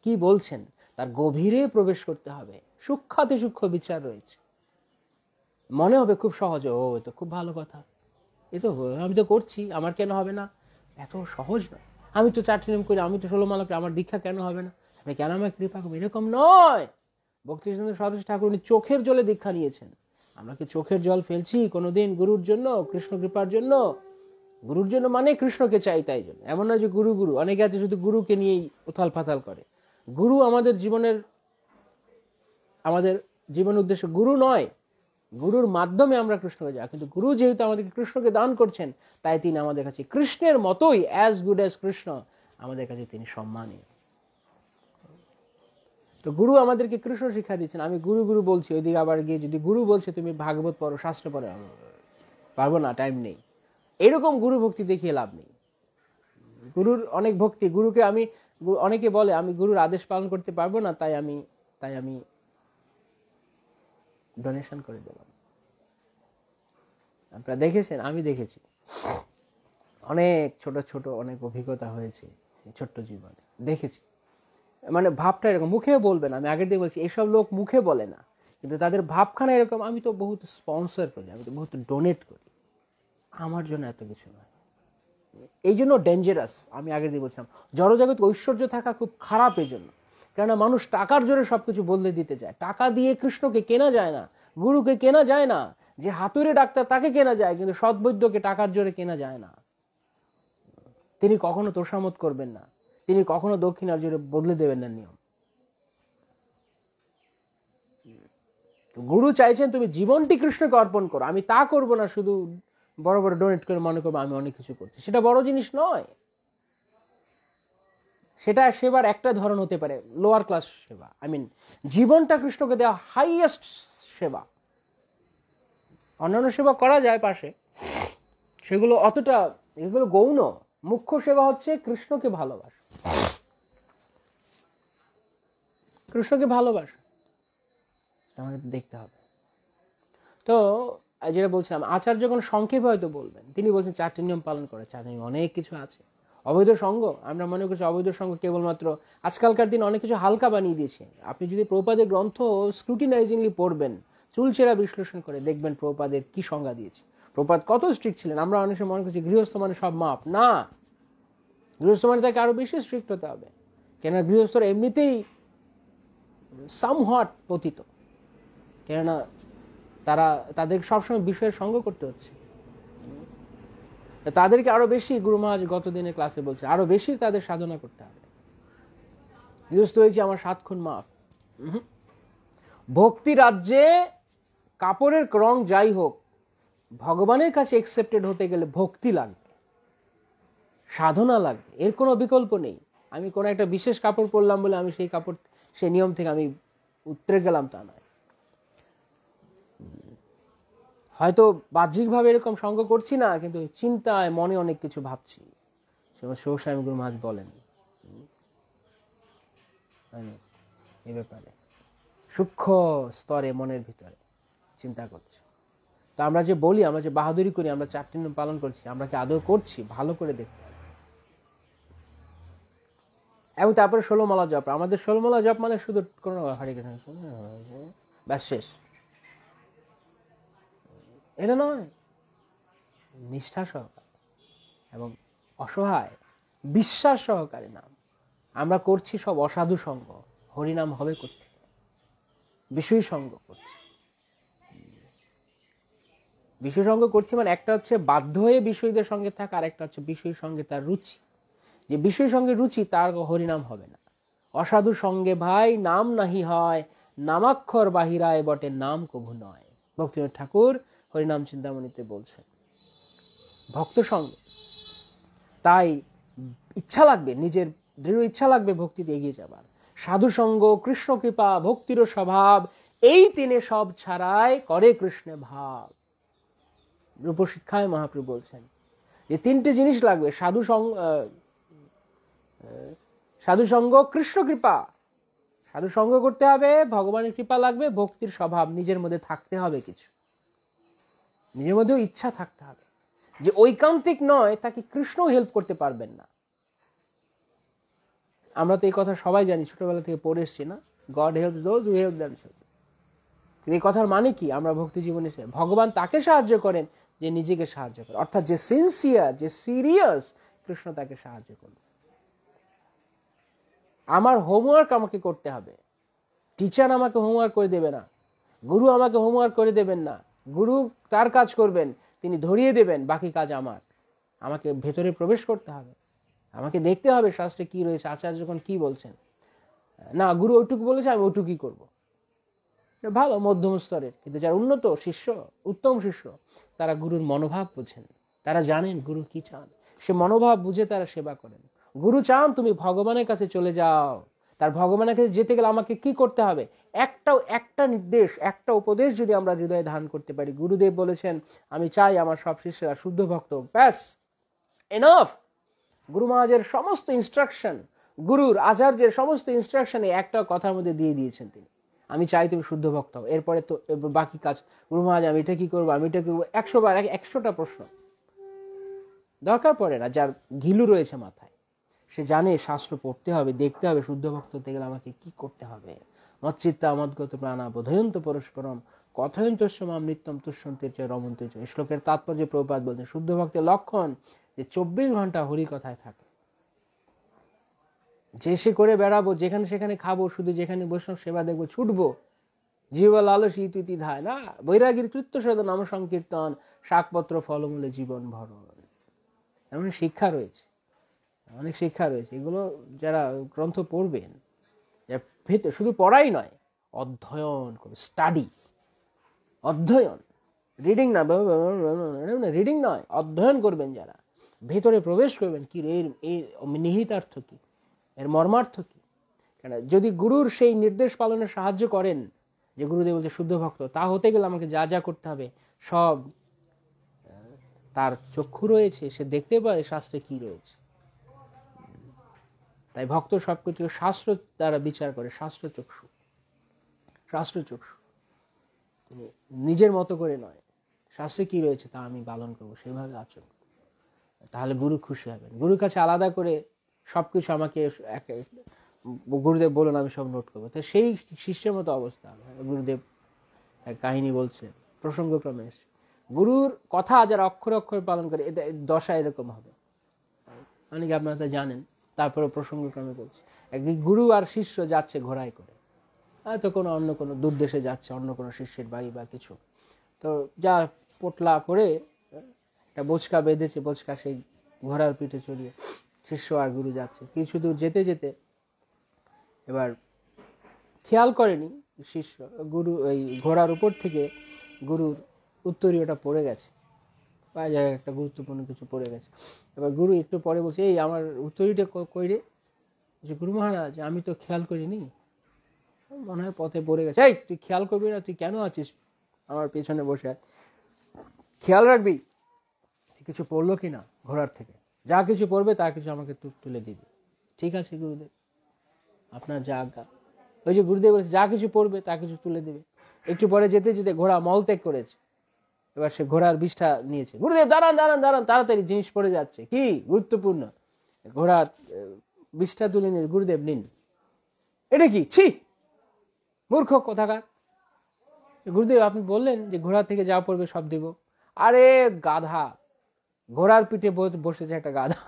কি বলছেন তার গভীরে প্রবেশ করতে হবে, সূক্ষ্মাতি সূক্ষ্ম বিচার রয়েছে। মনে হবে খুব সহজ, ও এ তো খুব ভালো কথা, এ তো আমি তো করছি, আমার কেন হবে না। এত সহজ নয়। আমি তো 4টি নিয়ম করি, আমি তো 16 মালা করি, আমার দীক্ষা কেন হবে না, আপনি কেন আমায় কৃপা করবেন, এরকম নয়। ভক্তিচন্দ্র সরস্বতী ঠাকুর উনি চোখের জলে দীক্ষা নিয়েছেন। আমরা কি চোখের জল ফেলছি কোনোদিন গুরুর জন্য, কৃষ্ণ কৃপার জন্য? গুরুর জন্য মানে কৃষ্ণকে চাই, তাই জন্য। এমন নয় যে গুরু গুরু, অনেকে আছে শুধু গুরুকে নিয়েই উথাল পাতাল করে। গুরু আমাদের জীবনের, আমাদের জীবন উদ্দেশ্য গুরু নয়, গুরুর মাধ্যমে আমরা কৃষ্ণকে যাই। কিন্তু গুরু যেহেতু আমাদেরকে কৃষ্ণকে দান করছেন, তাই তিনি আমাদের কাছে কৃষ্ণের মতোই, অ্যাজ গুড অ্যাজ কৃষ্ণ, আমাদের কাছে তিনি সম্মানীয়। তো গুরু আমাদেরকে কৃষ্ণ শিক্ষা দিচ্ছেন। আমি গুরু গুরু বলছি, ওইদিকে আবার গিয়ে যদি গুরু বলছে তুমি ভাগবত পড়ো, শাস্ত্র পড়ো, পারবো না, টাইম নেই, এরকম গুরু ভক্তি দেখিয়ে লাভ নেই। গুরুর অনেক ভক্তি, গুরুকে আমি, অনেকে বলে আমি গুরুর আদেশ পালন করতে পারবো না, তাই আমি ডোনেশন করে দিলাম। আপনারা দেখেছেন, আমি দেখেছি, অনেক ছোট ছোট অনেক অভিজ্ঞতা হয়েছে ছোট্ট জীবনে, দেখেছি। মানে ভাবটা এরকম, মুখে বলবে না, আমি আগের দিকে বলছি, এসব লোক মুখে বলে না, কিন্তু তাদের ভাবখানা এরকম, আমি তো বহুত স্পন্সর করি, আমি তো বহুত ডোনেট করি, আমার জন্য এত কিছু নয়। এই জন্য ডেঞ্জারাস। আমি আগের দিকে বলছিলাম জড়জগৎ ঐশ্বর্য থাকা খুব খারাপ, এই জন্য। কেননা মানুষ টাকার জোরে সবকিছু বদলে দিতে চায়। টাকা দিয়ে কৃষ্ণকে কেনা যায় না, গুরুকে কেনা যায় না, যে হাতুড়ে ডাক্তার তাকে কেনা যায়, কিন্তু সদ্বৈদ্যকে টাকার জোরে কেনা যায় না। তিনি কখনো তোষামত করবেন না, তিনি কখনো দক্ষিণার জোরে বদলে দেবেন না নিয়ম। গুরু চাইছেন তুমি জীবনটি কৃষ্ণকে অর্পণ করো। আমি তা করবো না শুধু বড় বড় ডোনেট করে মনে করবো আমি অনেক কিছু করছি, সেটা বড় জিনিস নয়। সেটা সেবার একটা ধরন হতে পারে, লোয়ার ক্লাস সেবা। জীবনটা কৃষ্ণকে দেওয়া হাইয়েস্ট সেবা। অন্যান্য সেবা করা যায় পাশে, সেগুলো অতটা, এগুলো গৌণ। মুখ্য সেবা হচ্ছে কৃষ্ণকে ভালোবাসা, কৃষ্ণকে ভালোবাসা আমাদের দেখতে হবে। তো যেটা বলছিলাম, আচার্য যখন সংক্ষেপে হয়তো বলবেন, তিনি বলছেন 4টি নিয়ম পালন করে, 4টি নিয়ম অনেক কিছু আছে। অবৈধ সঙ্গ, আমরা মনে করছি অবৈধ সঙ্গ কেবলমাত্র, আজকালকার দিন অনেক কিছু হালকা বানিয়ে দিয়েছে। আপনি যদি প্রভুপাদের গ্রন্থ স্ক্রুটিনাইজিংলি পড়বেন, চুলচেরা বিশ্লেষণ করে দেখবেন প্রভুপাদের কি সংজ্ঞা দিয়েছে, প্রভুপাদ কত স্ট্রিক্ট ছিলেন। আমরা অনেক সময় মনে করছি গৃহস্থ মানে সব মাপ, না, গৃহস্থ মানে তাকে আরো বেশি স্ট্রিক্ট হতে হবে। কেননা গৃহস্থরা এমনিতেই সামহাট পতিত, কেননা তাদের সবসময় বিষয়ের সঙ্গ করতে হচ্ছে। তাদেরকে আরো বেশি, গুরু মহারাজ গত দিনের ক্লাসে বলছে, আরো বেশি তাদের সাধনা করতে হবে। গৃহস্থ হয়েছে আমার 7 খুন মাপ। ভক্তি রাজ্যে কাপড়ের রং যাই হোক, ভগবানের কাছে একসেপ্টেড হতে গেলে ভক্তি লাগবে, সাধনা লাগবে, এর কোনো বিকল্প নেই। আমি কোনো একটা বিশেষ কাপড় পরলাম বলে আমি সেই কাপড়, সেই নিয়ম থেকে আমি উতরে গেলাম, তা নয়। হয়তো বাহ্যিকভাবে এরকম সঙ্গ করছি না, কিন্তু চিন্তায় মনে অনেক কিছু ভাবছি। সৌস্বামী গুরু মহারাজ বলেন এই ব্যাপারে, সূক্ষ্ম স্তরে মনের ভিতরে চিন্তা করছি। তো আমরা যে বলি, আমরা যে বাহাদুরি করি, আমরা 4টি নিয়ম পালন করছি, আমরা কি আদৌ করছি, ভালো করে দেখতে হবে। এবং তারপরে 16 মালা জপ। আমাদের 16 মালা জপ মানে শুধু কোনো হরে কৃষ্ণ ব্যাস শেষ, এটা নয়। নিষ্ঠা সহকারে এবং অসহায় বিশ্বাস সহকারে নাম। আমরা করছি সব অসাধু সঙ্গ, হরিনাম হবে করতে, বিষয় সঙ্গ করছি। বিষয় সঙ্গ করছি মানে একটা হচ্ছে বাধ্য হয়ে বিষয়দের সঙ্গে থাকা, আর একটা হচ্ছে বিষয় সঙ্গে তার রুচি। যে বিষয় সঙ্গে রুচি, তার হরিনাম হবে না। অসাধু সঙ্গে ভাই নাম নাহি হয়, নামাক্ষর বাহিরায় বটে নাম কভু নয়। ভক্তিনাথ ঠাকুর হরিনাম চিন্তামণিতে বলছেন। ভক্ত সঙ্গে তাই ইচ্ছা লাগবে, নিজের দৃঢ় ইচ্ছা লাগবে ভক্তিতে এগিয়ে যাবার। সাধু সঙ্গ, কৃষ্ণ কৃপা, ভক্তির স্বভাব, এই তিনে সব ছাড়াই করে কৃষ্ণে ভাব। রূপশিক্ষায় মহাপ্রভু বলছেন যে 3টে জিনিস লাগবে, সাধু সঙ্গ, কৃষ্ণ কৃপা, সাধু সঙ্গ করতে হবে, ভগবানের কৃপা লাগবে, ভক্তির স্বভাব নিজের মধ্যে থাকতে হবে, কিছু নিজের মধ্যেও ইচ্ছা থাকতে হবে। যে ঐকান্তিক নয়, তাকে কৃষ্ণ হেল্প করতে পারবেন না। আমরা তো এই কথা সবাই জানি, ছোটবেলা থেকে পড়ে এসছি না, god helps those who help themselves. এই কথার মানে কি? আমরা ভক্তি জীবনে ভগবান তাকে সাহায্য করেন যে নিজেকে সাহায্য করে, অর্থাৎ যে সিনসিয়ার, যে সিরিয়াস, কৃষ্ণ তাকে সাহায্য করবে। আমার হোমওয়ার্ক আমাকে করতে হবে, টিচার আমাকে হোমওয়ার্ক করে দেবে না, গুরু আমাকে হোমওয়ার্ক করে দেবেন না। গুরু তার কাজ করবেন, তিনি ধরিয়ে দেবেন, বাকি কাজ আমার। আমাকে ভেতরে প্রবেশ করতে হবে, আমাকে দেখতে হবে শাস্ত্রে কি রয়েছে, আচার্য যখন কি বলছেন। না, গুরু ওইটুকু বলেছে, আমি ওইটুকুই করবো, ভালো মধ্যম স্তরের। কিন্তু যারা উন্নত শিষ্য, উত্তম শিষ্য, তারা গুরুর মনোভাব বুঝেন, তারা জানেন গুরু কি চান, সে মনোভাব বুঝে তারা সেবা করেন। গুরু চান তুমি ভগবানের কাছে চলে যাও, তার ভগবানের কাছে যেতে গেলে আমাকে কি করতে হবে? একটা নির্দেশ, একটা উপদেশ যদি আমরা হৃদয়ে ধারণ করতে পারি, গুরুদেব বলেছেন আমি চাই আমার সব শিষ্যরা শুদ্ধ ভক্ত, ব্যাস, এনাফ। গুরু মহারাজের সমস্ত ইনস্ট্রাকশন, গুরুর আচার্যের সমস্ত ইনস্ট্রাকশনে একটা কথার মধ্যে দিয়ে দিয়েছেন তিনি, আমি চাই তুমি শুদ্ধ ভক্ত হও। এরপরে তো বাকি কাজ, গুরু মহারাজ আমি এটা কি করবো, আমি এটা করবো, 100 বার 100টা প্রশ্ন দরকার পড়ে না। যার ঘিলু রয়েছে মাথায়, সে জানে শাস্ত্র পড়তে হবে, দেখতে হবে, শুদ্ধ ভক্ত হতে গেলে আমাকে কি করতে হবে। মচ্চিত্তা মদ্গত প্রাণা বোধয়ন্ত পরস্পরম কথয়ন্তস্য মাম নিত্যম তুষ্যন্তে চ রমন্তে চ। এই শ্লোকের তাৎপর্য প্রভুপাদ বলছেন শুদ্ধ ভক্তের লক্ষণ যে 24 ঘন্টা হরি কথায় থাকে। যে সে করে বেড়াবো, যেখানে সেখানে খাবো, শুধু যেখানে বৈষ্ণব সেবা দেখবো, ছুটবো, জীব লালস ইতি ধায় না, বৈরাগীর কৃত্য সদ নাম সংকীর্তন, শাকপত্র ফলমূলে জীবন ভরণ। এমন শিক্ষা রয়েছে, অনেক শিক্ষা রয়েছে। এগুলো যারা গ্রন্থ পড়বেন, শুধু পড়াই নয়, অধ্যয়ন করবে, স্টাডি, অধ্যয়ন, রিডিং না, রিডিং নয়, অধ্যয়ন করবেন। যারা ভেতরে প্রবেশ করবেন, কি এর নিহিতার্থ কি, এর মর্মার্থ কি। কেন যদি গুরুর সেই নির্দেশ পালনে সাহায্য করেন, যে গুরুদেব বলছে শুদ্ধ ভক্ত, তা হতে গেলে আমাকে যা যা করতে হবে সব তার চক্ষু রয়েছে, সে দেখতে পারে শাস্ত্রে কি রয়েছে। তাই ভক্ত সবকিছু শাস্ত্র দ্বারা বিচার করে, শাস্ত্র চক্ষু, শাস্ত্র চক্ষু, নিজের মতো করে নয়, শাস্ত্রে কি রয়েছে তা আমি পালন করবো, সেভাবে আচরণ। তাহলে গুরু খুশি হবেন। গুরুর কাছে আলাদা করে সবকিছু আমাকে গুরুদেব বলুন আমি সব নোট করবো, তো সেই শিষ্যের মতো অবস্থা। গুরুদেব এক কাহিনী বলছে, প্রসঙ্গক্রমে এসে, গুরুর কথা যারা অক্ষরে অক্ষরে পালন করে, এটা দশা এরকম হবে। অনেকে আপনারা তা জানেন, তারপরে প্রসঙ্গক্রমে বলছে, একদিন গুরু আর শিষ্য যাচ্ছে ঘোড়ায় করে, হয়তো অন্য কোনো দূরদেশে যাচ্ছে, অন্য কোনো শিষ্যের বাড়ি বা কিছু। তো যা পোটলা করে একটা বোচকা বেঁধেছে, বোচকা সেই ঘোড়ার পিঠে চড়িয়ে শিষ্য আর গুরু যাচ্ছে। কিছু দূর যেতে যেতে এবার খেয়াল করেনি শিষ্য, গুরু এই ঘোড়ার উপর থেকে গুরুর উত্তরীয়টা পড়ে গেছে, বা জায়গায় একটা গুরুত্বপূর্ণ কিছু পড়ে গেছে। এবার গুরু একটু পরে বলছে, এই আমার উত্তরীটা কই রে? যে গুরু মহারাজ আমি তো খেয়াল করিনি, মনে হয় পথে পড়ে গেছে। এই তুই খেয়াল করবি না, তুই কেন আছিস আমার পেছনে বসে? খেয়াল রাখবি কিছু পড়লো কিনা ঘোড়ার থেকে, যা কিছু পড়বে তা কিছু আমাকে তুলে দিবি। ঠিক আছে গুরুদেব, আপনার যা আজ্ঞা। ওই যে গুরুদেব বলেছে যা কিছু পড়বে তা কিছু তুলে দিবে। একটু পরে যেতে যেতে ঘোড়া মলত্যাগ করেছে। এবার সে ঘোড়ার বিষটা নিয়েছে। গুরুদেব দাঁড়ান দাঁড়ান দাঁড়ান, তাড়াতাড়ি জিনিস পড়ে যাচ্ছে, কি গুরুত্বপূর্ণ। ঘোড়া বিষটা তুলে নিয়ে, গুরুদেব নিন। এটা কি? ছি, মূর্খ কোথাকার। গুরুদেব আপনি বললেন যে ঘোড়া থেকে যা পড়বে সব দেব। আরে গাধা, ঘোড়ার পিঠে বসেছে একটা গাধা,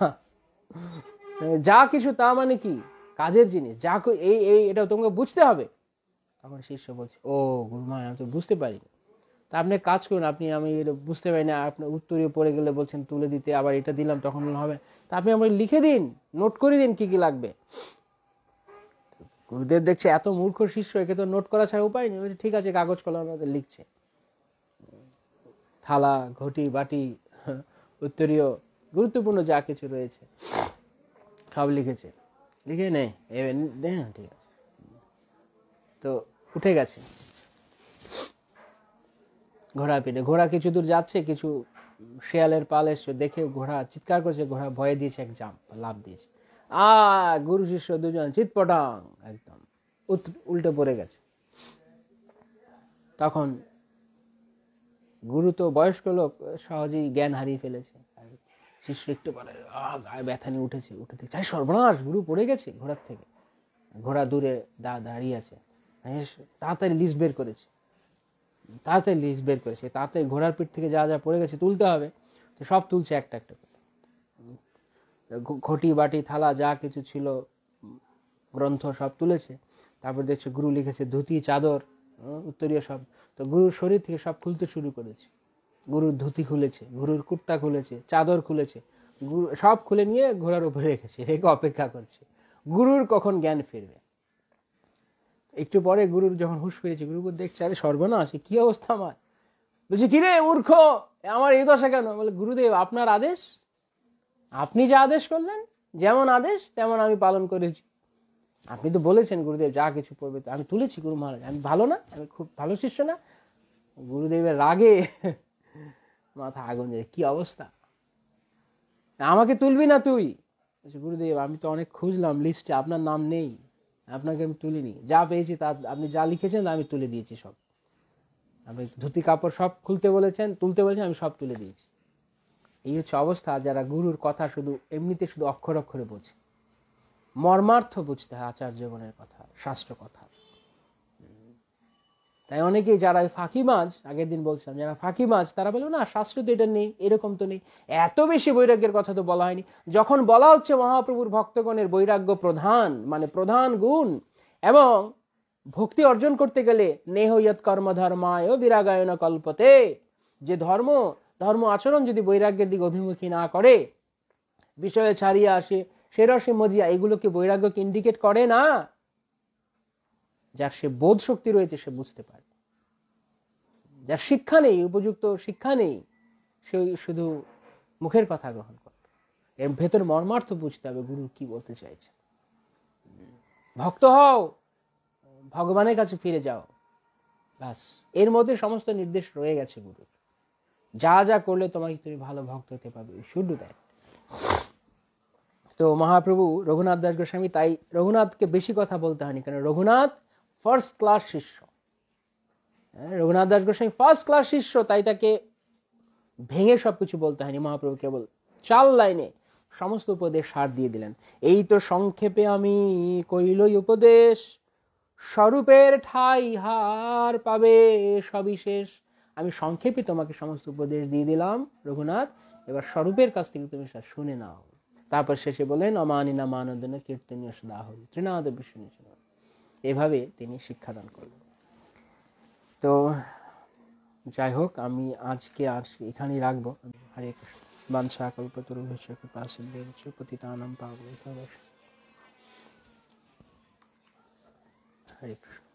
যা কিছু তা মানে কি কাজের জিনিস, যা এই এই এটা তোমাকে বুঝতে হবে। তখন শিষ্য বলছে, ও গুরুমা আমি তো বুঝতে পারিনি। তা আপনি কাজ করুন, আপনি আমি বুঝতে পারি না, আপনার উত্তরীয় পড়ে গেলে বলছেন তুলে দিতে, আবার এটা দিলাম তখন হবে, তা আপনি আমাকে লিখে দিন, নোট করে দিন কি কি লাগবে। গুরুদেব দেখছে এত মূর্খ শিষ্য, একে তো নোট করা ছাড়া উপায় নেই। ঠিক আছে, কাগজ কলম আমাদের লিখছে, থালা ঘটি বাটি উত্তরীয় গুরুত্বপূর্ণ যা কিছু রয়েছে সব লিখেছে, লিখে নেই ঠিক আছে। তো উঠে গেছে ঘোড়া পিঠে। ঘোড়া কিছু দূর যাচ্ছে, কিছু শেয়ালের পাল এসে দেখে ঘোড়া চিৎকার করছে, ঘোড়া ভয়ে দিয়েছে, এক জাম্প লাফ দিয়েছে। গুরু শিষ্য দুজন চিৎপটাং একদম উল্টে পড়ে গেছে। তখন গুরু তো বয়স্ক লোক, সহজেই জ্ঞান হারিয়ে ফেলেছে। শিষ্য একটু পরে গায়ে ব্যথা নিয়ে উঠে দেখছে সর্বনাশ, গুরু পড়ে গেছে ঘোড়ার থেকে। ঘোড়া দূরে দাঁড়িয়ে আছে, তাড়াতাড়ি লিস্ট বের করেছে, তাড়াতাড়ি লিস্ট বের করেছে, তাড়াতাড়ি ঘোড়ার পিঠ থেকে যা যা পড়ে গেছে তুলতে হবে, তো সব তুলছে একটা একটা করে। ঘটি বাটি থালা যা কিছু ছিল, গ্রন্থ সব তুলেছে। তারপর দেখছে গুরু লিখেছে ধুতি চাদর, উত্তরীয় সব। তো গুরুর শরীর থেকে সব খুলতে শুরু করেছে। গুরুর ধুতি খুলেছে, গুরুর কুর্তা খুলেছে, চাদর খুলেছে, গুরু সব খুলে নিয়ে ঘোড়ার উপরে রেখেছে, রেখে অপেক্ষা করছে গুরুর কখন জ্ঞান ফিরবে। একটু পরে গুরুর যখন হুঁশ ফিরেছে, গুরু দেখছে আরে সর্বনাশ, কি অবস্থা আমার। বলছে কিরে মূর্খ, আমার এই দশা কেন? বলে গুরুদেব আপনার আদেশ, আপনি যা আদেশ করলেন, যেমন আদেশ তেমন আমি পালন করেছি। আপনি তো বলেছেন গুরুদেব যা কিছু পড়বে, আমি তুলেছি গুরু মহারাজ, আমি ভালো না, আমি খুব ভালো শিষ্য না? গুরুদেবের রাগে মাথা আগুন যায়, কি অবস্থা, আমাকে তুলবি না তুই? গুরুদেব আমি তো অনেক খুঁজলাম লিস্টে, আপনার নাম নেই, আপনাকে আমি তুলিনি, যা পেয়েছি তা আপনি যা লিখেছেন আমি তুলে দিয়েছি সব। আপনি ধুতি কাপড় সব খুলতে বলেছেন, তুলতে বলেছেন, আমি সব তুলে দিয়েছি। এই হচ্ছে অবস্থা যারা গুরুর কথা শুধু এমনিতে শুধু অক্ষর অক্ষরে বোঝে, মর্মার্থ বুঝতে হয় আচার্যগণের কথা, শাস্ত্র কথা। তাই অনেকেই যারা ফাঁকিবাজ, আগের দিন বলছিলাম যারা ফাঁকিবাজ, তারা বলে না শাস্ত্র তো এটা নেই, এরকম তো নেই, এত বেশি বৈরাগ্যের কথা তো বলা হয়নি। যখন বলা হচ্ছে মহাপ্রভুর ভক্তগণের বৈরাগ্য প্রধান, মানে প্রধান গুণ, এবং ভক্তি অর্জন করতে গেলে নেহ ইয়ৎ কর্ম ধর্মায় বিরাগায়ন কল্পতে, যে ধর্ম আচরণ যদি বৈরাগ্যের দিকে অভিমুখী না করে, বিষয়ে ছাড়িয়ে আসে, সে রসে মজিয়া, এগুলোকে বৈরাগ্যকে ইন্ডিকেট করে না। যার সে বোধ শক্তি রয়েছে সে বুঝতে পারে, যার শিক্ষা নেই, উপযুক্ত শিক্ষা নেই, সে শুধু মুখের কথা গ্রহণ করে। এর ভেতর মর্মার্থ বুঝতে হবে গুরু কি বলতে চাইছে। ভক্ত হও, ভগবানের কাছে ফিরে যাও, ব্যাস। এর মধ্যে সমস্ত নির্দেশ রয়ে গেছে গুরুর, যা যা করলে তোমাকে তুমি ভালো ভক্ত হতে পারবে, শুড ডু দ্যাট। তো মহাপ্রভু রঘুনাথ দাস গোস্বামী, তাই রঘুনাথকে বেশি কথা বলতে হয়নি, কারণ রঘুনাথ ফার্স্ট ক্লাস শিষ্য, রঘুনাথ দাস গোস্বামী ফার্স্ট ক্লাস শিষ্য, তাই তাকে ভেঙে সবকিছু বলতে হয়নি। মহাপ্রভু কেবল 4 লাইনে সমস্ত উপদেশ সার দিয়ে দিলেন। এই তো সংক্ষেপে আমি কইলই উপদেশ, স্বরূপের ঠাই হার পাবে সবিশেষ। আমি সংক্ষেপে তোমাকে সমস্ত উপদেশ দিয়ে দিলাম রঘুনাথ, এবার স্বরূপের কাছ থেকে তুমি শুনে নাও। তারপর শেষে বলেন অমানিনা মানদন কীর্তনীয় সদাহ তৃণাদ বিষ্ণু, এভাবে তিনি শিক্ষাদান করলেন। তো যাই হোক, আমি আজকে আর এখানেই রাখবো। হরে কৃষ্ণ। বাঞ্ছা কল্পতরুভ্যশ্চ কৃপা সিন্ধুভ্যশ্চ পতিতানাং পাবনেভ্যো। হরে কৃষ্ণ।